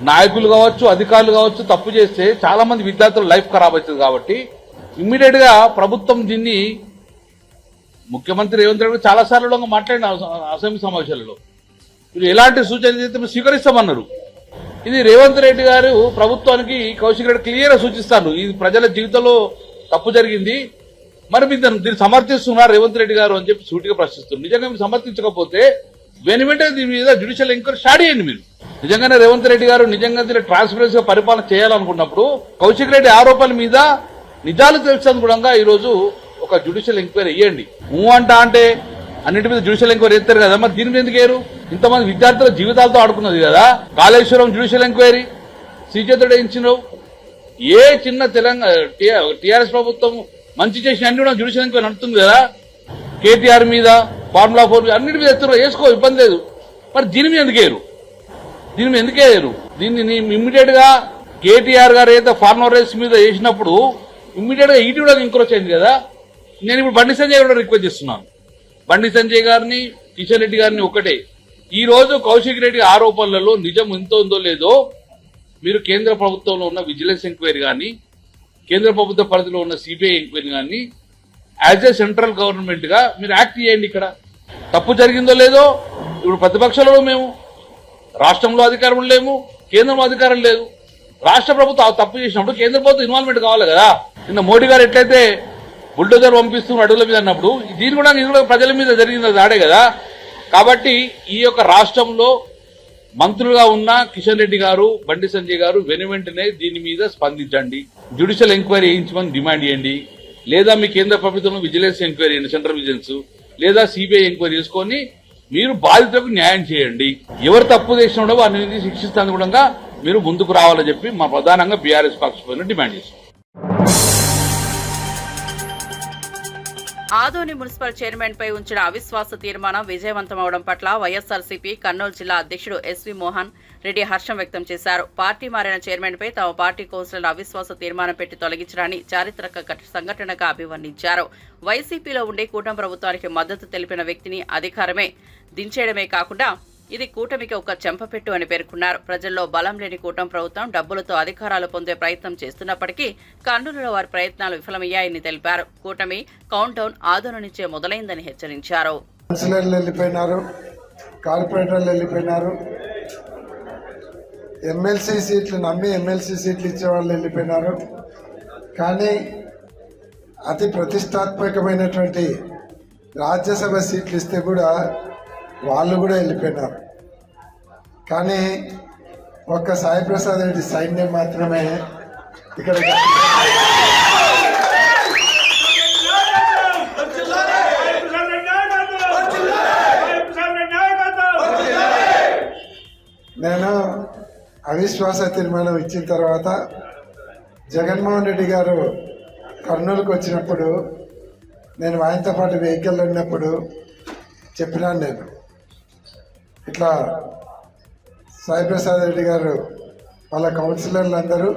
నాయకులు కావచ్చు, అధికారులు కావచ్చు తప్పు చేస్తే చాలా మంది విద్యార్థుల లైఫ్ ఖరాబ్ అవుతుంది. కాబట్టి ఇమ్మీడియట్ గా ప్రభుత్వం దీన్ని ముఖ్యమంత్రి రేవంత్ రెడ్డి చాలా సార్లు మాట్లాడిన అసెంబ్లీ సమావేశాలలో మీరు ఎలాంటి సూచనలు చేస్తే మీరు స్వీకరిస్తామన్నారు. ఇది రేవంత్ రెడ్డి గారు ప్రభుత్వానికి కౌశిక్ రెడ్డి క్లియర్ గా సూచిస్తారు. ఇది ప్రజల జీవితంలో తప్పు జరిగింది, మరి మీరు దీన్ని సమర్థిస్తున్నారు రేవంత్ రెడ్డి గారు అని చెప్పి సూటిగా ప్రశ్నిస్తున్నారు. నిజంగా మీరు సమర్థించకపోతే వెంటనే దీని మీద జ్యుడిషియల్ ఎంక్వైరీ స్టార్ట్ చేయండి. మీరు నిజంగానే రేవంత్ రెడ్డి గారు నిజంగా దీన్ని ట్రాన్స్పరెన్సీగా పరిపాలన చేయాలనుకున్నప్పుడు కౌశిక్ రెడ్డి ఆరోపణల మీద నిజాలు తెలుసనుకోవడంగా ఈ రోజు ఒక జ్యుడిషియల్ ఎంక్వైరీ ఇవ్వండి. అంటే అన్నిటి మీద జ్యుడిషియల్ ఎంక్వైరీ ఎత్తారు కదా, మరి దీని మీద ఎందుకు వేయరు? ఇంతమంది విద్యార్థుల జీవితాలతో ఆడుకున్నది కదా. కాళేశ్వరం జ్యుడిషియల్ ఎంక్వైరీ సీచేతుడు వేయించినావు. ఏ చిన్న తెలంగాణ టీఆర్ఎస్ ప్రభుత్వం మంచి చేసిన అన్ని కూడా జ్యుడిషియల్ ఎంక్వైరీ నడుతుంది కదా. కేటీఆర్ మీద, ఫార్ములా 4 అన్నిటి మీద ఎత్తున్నారు, వేసుకో, ఇబ్బంది లేదు. మరి దీని మీద ఎందుకు వేయరు? దీన్ని ఇమ్మీడియట్ గా కేటీఆర్ గారు అయితే ఫార్మా రైస్ మీద వేసినప్పుడు ఇమ్మీడియట్ గా ఈటీ కూడా ఎంక్రోచ్ అయింది కదా. నేను ఇప్పుడు బండి సంజయ్ కూడా రిక్వెస్ట్ చేస్తున్నాను. బండి సంజయ్ గారిని, కిషన్ రెడ్డి గారిని ఒకటే, ఈ రోజు కౌశిక్ రెడ్డి ఆరోపణలలో నిజం ఎంతో ఉందో లేదో మీరు కేంద్ర ప్రభుత్వంలో ఉన్న విజిలెన్స్ ఎంక్వైరీ కానీ, కేంద్ర ప్రభుత్వ పరిధిలో ఉన్న సిబిఐ ఎంక్వైరీ కానీ యాజ్ ఏ సెంట్రల్ గవర్నమెంట్ గా మీరు యాక్ట్ చేయండి. ఇక్కడ తప్పు జరిగిందో లేదో ఇప్పుడు ప్రతిపక్షంలో మేము, రాష్ట్రంలో అధికారం లేము, కేంద్రంలో అధికారం లేదు. రాష్ట్ర ప్రభుత్వం తప్పు చేసినప్పుడు కేంద్ర ప్రభుత్వం ఇన్వాల్వ్మెంట్ కావాలి కదా. నిన్న మోడీ గారు ఎట్లయితే బుల్డోజర్ పంపిస్తున్న అడుగుల మీద అన్నప్పుడు ఇది కూడా ప్రజల మీద జరిగింది దాడే కదా. కాబట్టి ఈ యొక్క రాష్ట్రంలో మంత్రులుగా ఉన్న కిషన్ రెడ్డి గారు, బండి సంజయ్ గారు వెంటనే దీని మీద స్పందించండి. జ్యుడిషియల్ ఎంక్వైరీ చేయించమని డిమాండ్ చేయండి. లేదా మీ కేంద్ర ప్రభుత్వంలో విజిలెన్స్ ఎంక్వైరీ చేయండి, సెంట్రల్ విజిలెన్స్, లేదా సిబిఐ ఎంక్వైరీ చేసుకొని మీరు బాధితులకు న్యాయం చేయండి. ఎవరు తప్పు చేసినా వారిని శిక్షిస్తాను కూడా మీరు ముందుకు రావాలని చెప్పి మా ప్రధానంగా బీఆర్ఎస్ పక్షాన డిమాండ్ చేస్తాం. ఆదోని మున్సిపల్ చైర్మన్ పై ఉంచిన అవిశ్వాస తీర్మానం విజయవంతమవడం పట్ల వైఎస్ఆర్సీపీ కర్నూలు జిల్లా అధ్యక్షుడు ఎస్వి మోహన్ రెడ్డి హర్షం వ్యక్తం చేశారు. పార్టీ మారిన చైర్మన్ పై తమ పార్టీ కౌన్సిలర్ల అవిశ్వాస తీర్మానం పెట్టి తొలగించడాన్ని చారిత్రక సంఘటనగా అభివర్ణించారు. వైసీపీలో ఉండే కూటమి ప్రభుత్వానికి మద్దతు తెలిపిన వ్యక్తిని అధికారమే దించేయడమే కాకుండా ఇది కూటమికి ఒక చెంపపెట్టు అని పేర్కొన్నారు. ప్రజల్లో బలం లేని కూటమి ప్రభుత్వం డబ్బులతో అధికారాలు పొందే ప్రయత్నం చేస్తున్నప్పటికీ కర్నూలులో వారి ప్రయత్నాలు విఫలమయ్యాయని తెలిపారు. కూటమి కౌంట్ డౌన్ ఆదోని నుంచే మొదలైందని హెచ్చరించారు. కౌన్సిలర్లు వెళ్ళిపోయినారు, కార్పొరేటర్లు వెళ్ళిపోయినారు, ఎమ్మెల్సీ సీట్లు నమ్మి ఎమ్మెల్సీ సీట్లు ఇచ్చేవాళ్ళు వెళ్ళిపోయినారు. కానీ అతి ప్రతిష్టాత్మకమైనటువంటి రాజ్యసభ సీట్లు ఇస్తే కూడా వాళ్ళు కూడా వెళ్ళిపోయినారు. కానీ ఒక్క సాయి ప్రసాద్ రెడ్డి సైన్యం మాత్రమే ఇక్కడ నేను అవిశ్వాస తీర్మానం ఇచ్చిన తర్వాత జగన్మోహన్ రెడ్డి గారు కర్నూలుకు వచ్చినప్పుడు నేను ఆయనతో పాటు వెహికల్ ఉన్నప్పుడు చెప్పినాను, నేను ఇట్లా సాయి ప్రసాద్ రెడ్డి గారు వాళ్ళ కౌన్సిలర్లు అందరూ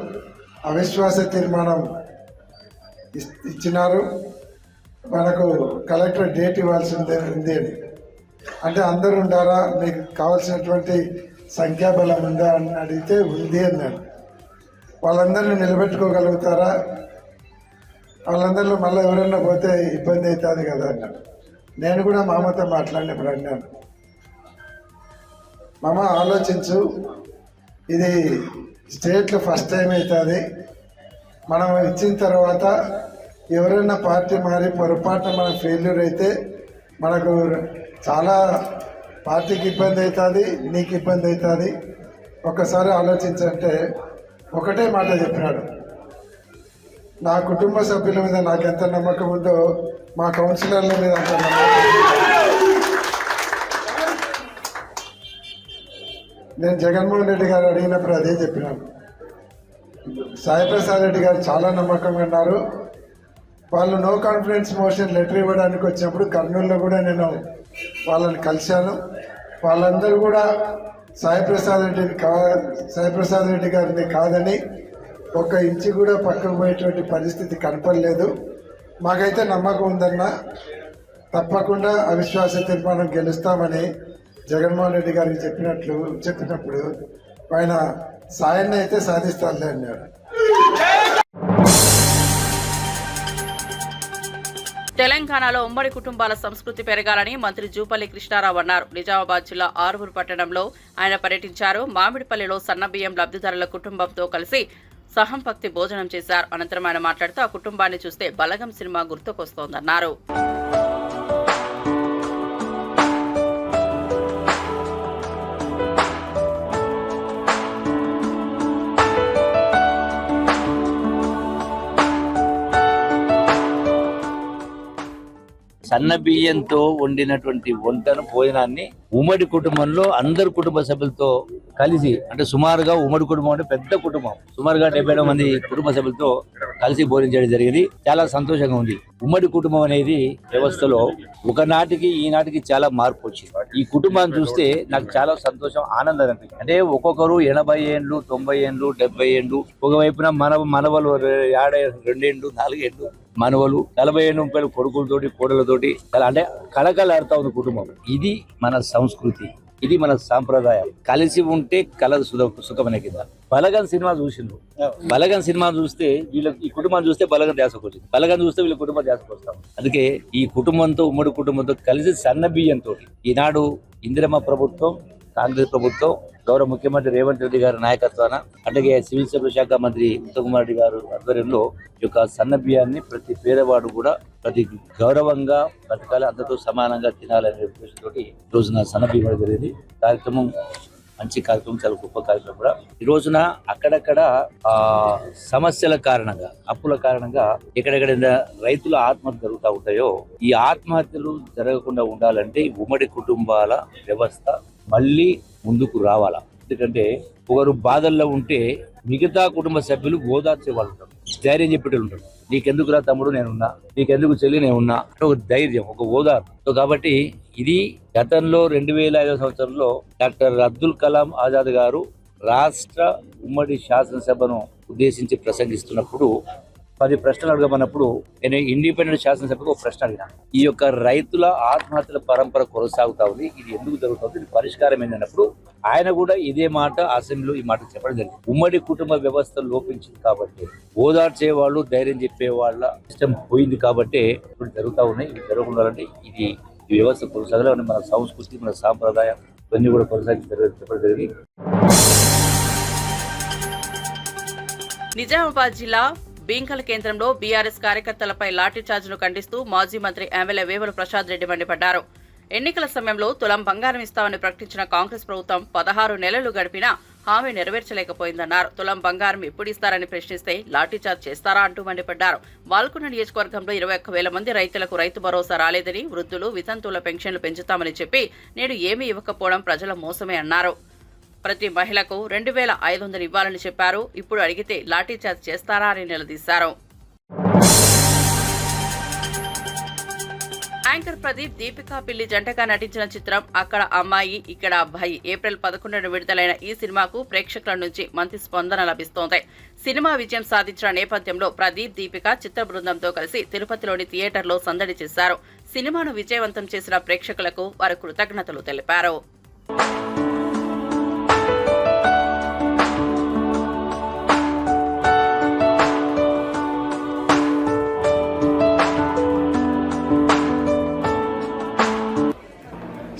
అవిశ్వాస తీర్మానం ఇచ్చినారు, మనకు కలెక్టర్ డేట్ ఇవ్వాల్సి ఉంది అని. అంటే అందరూ ఉండారా, మీకు కావాల్సినటువంటి సంఖ్యాబలం ఉందా అని అడిగితే ఉంది అన్నాడు. వాళ్ళందరినీ నిలబెట్టుకోగలుగుతారా, వాళ్ళందరిలో మళ్ళీ ఎవరన్నా పోతే ఇబ్బంది అవుతుంది కదా అన్నాడు. నేను కూడా మామతో మాట్లాడినప్పుడు అన్నాను, మామ ఆలోచించు, ఇది స్టేట్లో ఫస్ట్ టైం అవుతుంది, మనం ఇచ్చిన తర్వాత ఎవరైనా పార్టీ మారి పొరపాటున మనం ఫెయిల్యూర్ అయితే మనకు చాలా పార్టీకి ఇబ్బంది అవుతుంది, నీకు ఇబ్బంది అవుతుంది. ఒకసారి ఆలోచించంటే ఒకటే మాట చెప్పినాడు, నా కుటుంబ సభ్యుల మీద నాకు ఎంత నమ్మకం ఉందో మా కౌన్సిలర్ల మీద అంత నమ్మకం. నేను జగన్మోహన్ రెడ్డి గారు అడిగినప్పుడు అదే చెప్పినాను. సాయిప్రసాద్ రెడ్డి గారు చాలా నమ్మకంగా ఉన్నారు. వాళ్ళు నో కాన్ఫిడెన్స్ మోషన్ లెటర్ ఇవ్వడానికి వచ్చినప్పుడు కర్నూలులో కూడా నేను వాళ్ళని కలిశాను. వాళ్ళందరూ కూడా సాయిప్రసాద్ రెడ్డి గారిని కాదని ఒక ఇంచు కూడా పక్కకు పోయేటువంటి పరిస్థితి కనపడలేదు. మాకైతే నమ్మకం ఉందన్న, తప్పకుండా అవిశ్వాస తీర్మానం గెలుస్తామని జగన్మోహన్ రెడ్డి గారికి చెప్పినప్పుడు ఆయన సాయాన్ని అయితే సాధిస్తానులే అన్నాడు. తెలంగాణలో ఉమ్మడి కుటుంబాల సంస్కృతి పెరగాలని మంత్రి జూపల్లి కృష్ణారావు అన్నారు. నిజామాబాద్ జిల్లా ఆరుమూరు పట్టణంలో ఆయన పర్యటించారు. మామిడిపల్లిలో సన్నబియ్యం లబ్ధిదారుల కుటుంబంతో కలిసి సహంపక్తి భోజనం చేశారు. అనంతరం ఆయన మాట్లాడుతూ ఆ కుటుంబాన్ని చూస్తే బలగం సినిమా గుర్తుకొస్తోందన్నారు. సన్న బియ్యంతో వండినటువంటి వంటను భోజనాన్ని ఉమ్మడి కుటుంబంలో అందరు కుటుంబ సభ్యులతో కలిసి, అంటే సుమారుగా ఉమ్మడి కుటుంబం అంటే పెద్ద కుటుంబం, సుమారుగా 70 మంది కుటుంబ సభ్యులతో కలిసి భోజనం జరిగింది. చాలా సంతోషంగా ఉంది. ఉమ్మడి కుటుంబం అనేది వ్యవస్థలో ఒకనాటికి ఈనాటికి చాలా మార్పు వచ్చింది. ఈ కుటుంబాన్ని చూస్తే నాకు చాలా సంతోషం, ఆనందం అనిపించింది. అంటే ఒక్కొక్కరు 80 ఏళ్ళు, 90 ఏళ్ళు, 70 ఏళ్ళు, ఒకవైపున మనవలు 2 ఏళ్ళు, 4 ఏళ్ళు మనవలు, 40 ఏళ్ళు 30 కొడుకులతోటి కోడలతోటి అంటే కళకళాడుతా ఉంది కుటుంబం. ఇది మన సంస్కృతి, ఇది మన సాంప్రదాయం. కలిసి ఉంటే కలదు సుఖమనే కింద. బలగన్ సినిమా చూసిండ్రు. బలగన్ సినిమా చూస్తే ఈ కుటుంబాన్ని చూస్తే బలగన్ ధ్యాసకు వచ్చింది, బలగన్ చూస్తే వీళ్ళ కుటుంబ ధ్యాసకు వస్తాం. అందుకే ఈ కుటుంబంతో ఉమ్మడి కుటుంబంతో కలిసి సన్న బియ్యంతో ఈనాడు ఇందిరమ్మ ప్రభుత్వం, కాంగ్రెస్ ప్రభుత్వం, గౌరవ ముఖ్యమంత్రి రేవంత్ రెడ్డి గారి నాయకత్వాన, అట్లాగే సివిల్ సప్లై శాఖ మంత్రి ఉత్తమ్ కుమార్ రెడ్డి గారు ఆధ్వర్యంలో ఈ యొక్క సన్న బియ్యాన్ని ప్రతి పేదవాడు కూడా ప్రతి గౌరవంగా బతకాలి, అందరితో సమానంగా తినాలనే ఉద్దేశంతో ఈ రోజున సన్న బియ్యం జరిగింది. కార్యక్రమం మంచి కార్యక్రమం, చాలా గొప్ప కార్యక్రమం కూడా. ఈ రోజున అక్కడక్కడ సమస్యల కారణంగా, అప్పుల కారణంగా ఎక్కడెక్కడ రైతుల ఆత్మహత్యలు జరుగుతూ ఉంటాయో, ఈ ఆత్మహత్యలు జరగకుండా ఉండాలంటే ఉమ్మడి కుటుంబాల వ్యవస్థ మళ్ళీ ముందుకు రావాలా. ఎందుకంటే ఒకరు బాధల్లో ఉంటే మిగతా కుటుంబ సభ్యులు ఓదార్చే వాళ్ళు ఉంటారు, ధైర్యం చెప్పేటోళ్ళు ఉంటారు. నీకెందుకురా తమ్ముడు నేనున్నా, నీకెందుకు చెల్లి నేనున్నా, ఒక ధైర్యం, ఒక ఓదార్పు. కాబట్టి ఇది గతంలో 2005 సంవత్సరంలో డాక్టర్ అబ్దుల్ కలాం ఆజాద్ గారు రాష్ట్ర ఉమ్మడి శాసనసభను ఉద్దేశించి ప్రసంగిస్తున్నప్పుడు 10 ప్రశ్నలు అడగమన్నప్పుడు నేను ఇండిపెండెంట్ శాసనసభకు ఒక ప్రశ్న అడిగాను. ఈ యొక్క రైతుల ఆత్మహత్యల పరంపర కొనసాగుతా ఉంది, ఇది ఎందుకు జరుగుతుంది, ఇది పరిష్కారం ఏంటన్నప్పుడు ఆయన కూడా ఇదే మాట అసెంబ్లీలో ఈ మాట చెప్పడం జరిగింది. ఉమ్మడి కుటుంబ వ్యవస్థ లోపించింది కాబట్టి, ఓదార్చే వాళ్ళు, ధైర్యం చెప్పే వాళ్ళ సిస్టమ్ పోయింది కాబట్టి ఇప్పుడు జరుగుతూ ఉన్నాయి. ఇది జరగకుండాలంటే ఈ వ్యవస్థ కొనసాగాలని మన సంస్కృతి, మన సాంప్రదాయం ఇవన్నీ కూడా కొనసాగి చెప్పడం జరిగింది. నిజామాబాద్ జిల్లా బీంకల్ కేంద్రంలో బీఆర్ఎస్ కార్యకర్తలపై లాఠీచార్జ్ను ఖండిస్తూ మాజీ మంత్రి ఎమ్మెల్యే వేముల ప్రసాద్ రెడ్డి మండిపడ్డారు. ఎన్నికల సమయంలో తులం బంగారం ఇస్తామని ప్రకటించిన కాంగ్రెస్ ప్రభుత్వం 16 నెలలు గడిపినా హామీ నెరవేర్చలేకపోయిందన్నారు. తులం బంగారం ఎప్పుడు ఇస్తారని ప్రశ్నిస్తే లాఠీచార్జ్ చేస్తారా అంటూ మండిపడ్డారు. వాల్కొండ నియోజకవర్గంలో 21,000 మంది రైతులకు రైతు భరోసా రాలేదని, వృద్ధులు, వితంతువుల పెన్షన్లు పెంచుతామని చెప్పి నేడు ఏమీ ఇవ్వకపోవడం ప్రజల మోసమే అన్నారు. ప్రతి మహిళకు 2,500 ఇవ్వాలని చెప్పారు. ఇప్పుడు అడిగితే లాఠీచార్జ్ చేస్తారా అని నిలదీశారు. యాంకర్ ప్రదీప్, దీపికా పిల్లి జంటగా నటించిన చిత్రం అక్కడ అమ్మాయి ఇక్కడ అబ్బాయి ఏప్రిల్ 11న విడుదలైన ఈ సినిమాకు ప్రేక్షకుల నుంచి మంచి స్పందన లభిస్తోంది. సినిమా విజయం సాధించిన నేపథ్యంలో ప్రదీప్, దీపిక చిత్ర బృందంతో కలిసి తిరుపతిలోని థియేటర్లో సందడి చేశారు. సినిమాను విజయవంతం చేసిన ప్రేక్షకులకు వారు కృతజ్ఞతలు తెలిపారు.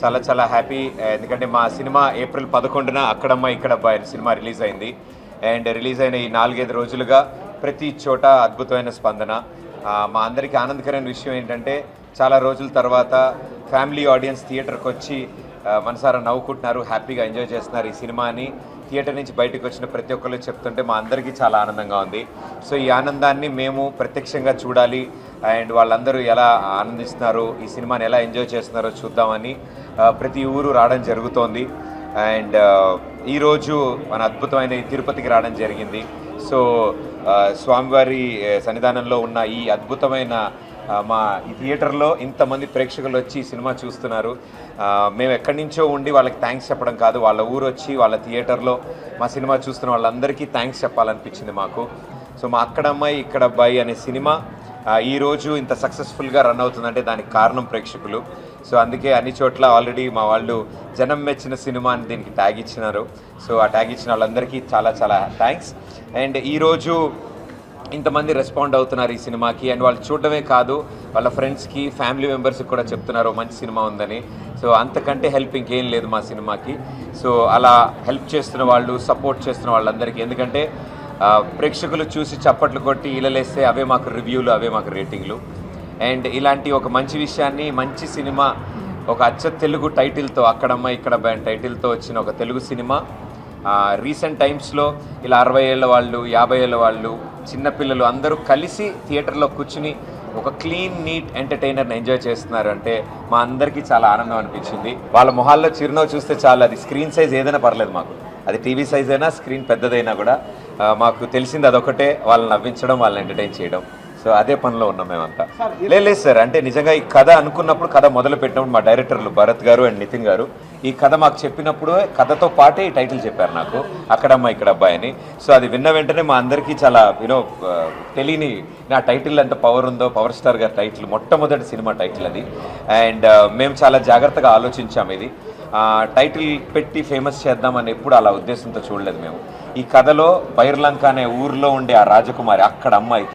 చాలా చాలా హ్యాపీ, ఎందుకంటే మా సినిమా ఏప్రిల్ 11న అక్కడమ్మ ఇక్కడ అబ్బాయి సినిమా రిలీజ్ అయింది. అండ్ రిలీజ్ అయిన ఈ 4-5 రోజులుగా ప్రతి చోట అద్భుతమైన స్పందన. మా అందరికీ ఆనందకరమైన విషయం ఏంటంటే చాలా రోజుల తర్వాత ఫ్యామిలీ ఆడియన్స్ థియేటర్కి వచ్చి మనసారా నవ్వుకుంటున్నారు, హ్యాపీగా ఎంజాయ్ చేస్తున్నారు ఈ సినిమాని. థియేటర్ నుంచి బయటకు వచ్చిన ప్రతి ఒక్కరు చెప్తుంటే మా అందరికీ చాలా ఆనందంగా ఉంది. సో ఈ ఆనందాన్ని మేము ప్రత్యక్షంగా చూడాలి అండ్ వాళ్ళందరూ ఎలా ఆనందిస్తున్నారు, ఈ సినిమాని ఎలా ఎంజాయ్ చేస్తున్నారో చూద్దామని ప్రతి ఊరు రావడం జరుగుతోంది. అండ్ ఈరోజు మన అద్భుతమైన తిరుపతికి రావడం జరిగింది. సో స్వామివారి సన్నిధానంలో ఉన్న ఈ అద్భుతమైన మా ఈ థియేటర్లో ఇంతమంది ప్రేక్షకులు వచ్చి ఈ సినిమా చూస్తున్నారు. మేము ఎక్కడి నుంచో ఉండి వాళ్ళకి థ్యాంక్స్ చెప్పడం కాదు, వాళ్ళ ఊరు వచ్చి వాళ్ళ థియేటర్లో మా సినిమా చూస్తున్న వాళ్ళందరికీ థ్యాంక్స్ చెప్పాలనిపించింది మాకు. సో మా అక్కడమ్మాయి ఇక్కడ అబ్బాయి అనే సినిమా ఈరోజు ఇంత సక్సెస్ఫుల్గా రన్ అవుతుందంటే దానికి కారణం ప్రేక్షకులు. సో అందుకే అన్ని చోట్ల ఆల్రెడీ మా వాళ్ళు జనం మెచ్చిన సినిమా అని దీనికి ట్యాగ్ ఇచ్చినారు. సో ఆ ట్యాగ్ ఇచ్చిన వాళ్ళందరికీ చాలా చాలా థ్యాంక్స్. అండ్ ఈరోజు ఇంతమంది రెస్పాండ్ అవుతున్నారు ఈ సినిమాకి అండ్ వాళ్ళు చూడడమే కాదు వాళ్ళ ఫ్రెండ్స్కి ఫ్యామిలీ మెంబర్స్కి కూడా చెప్తున్నారు మంచి సినిమా ఉందని. సో అంతకంటే హెల్ప్ ఇంకేం లేదు మా సినిమాకి. సో అలా హెల్ప్ చేస్తున్న వాళ్ళు, సపోర్ట్ చేస్తున్న వాళ్ళందరికీ, ఎందుకంటే ప్రేక్షకులు చూసి చప్పట్లు కొట్టి ఇళ్ళలేస్తే అవే మాకు రివ్యూలు, అవే మాకు రేటింగ్లు. అండ్ ఇలాంటి ఒక మంచి విషయాన్ని, మంచి సినిమా, ఒక అచ్చ తెలుగు టైటిల్తో, అక్కడమ్మ ఇక్కడ బ్యాండ్ టైటిల్తో వచ్చిన ఒక తెలుగు సినిమా రీసెంట్ టైమ్స్లో ఇలా 60 ఏళ్ళ వాళ్ళు, 50 ఏళ్ళ వాళ్ళు, చిన్నపిల్లలు అందరూ కలిసి థియేటర్లో కూర్చుని ఒక క్లీన్ నీట్ ఎంటర్టైనర్ని ఎంజాయ్ చేస్తున్నారు అంటే మా అందరికీ చాలా ఆనందం అనిపించింది. వాళ్ళ మొహాల్లో చిరునవ్వు చూస్తే చాలా, అది స్క్రీన్ సైజ్ ఏదైనా పర్లేదు మాకు, అది టీవీ సైజ్ అయినా స్క్రీన్ పెద్దదైనా కూడా మాకు తెలిసింది అదొకటే, వాళ్ళని నవ్వించడం, వాళ్ళని ఎంటర్టైన్ చేయడం. సో అదే పనిలో ఉన్నాం మేమంతా. లేదు సార్, అంటే నిజంగా ఈ కథ అనుకున్నప్పుడు, కథ మొదలు పెట్టినప్పుడు మా డైరెక్టర్లు భరత్ గారు అండ్ నితిన్ గారు ఈ కథ మాకు చెప్పినప్పుడు కథతో పాటే ఈ టైటిల్ చెప్పారు నాకు, అక్కడమ్మ ఇక్కడ అబ్బాయి అని. సో అది విన్న వెంటనే మా అందరికీ చాలా తెలియని నా టైటిల్ ఎంత పవర్ ఉందో, పవర్ స్టార్ గారి టైటిల్, మొట్టమొదటి సినిమా టైటిల్ అది. అండ్ మేము చాలా జాగ్రత్తగా ఆలోచించాము. ఇది టైటిల్ పెట్టి ఫేమస్ చేద్దామని ఎప్పుడు అలా ఉద్దేశంతో చూడలేదు మేము. ఈ కథలో బైర్లంక అనే ఊర్లో ఉండే ఆ రాజకుమారి, అక్కడ అమ్మాయి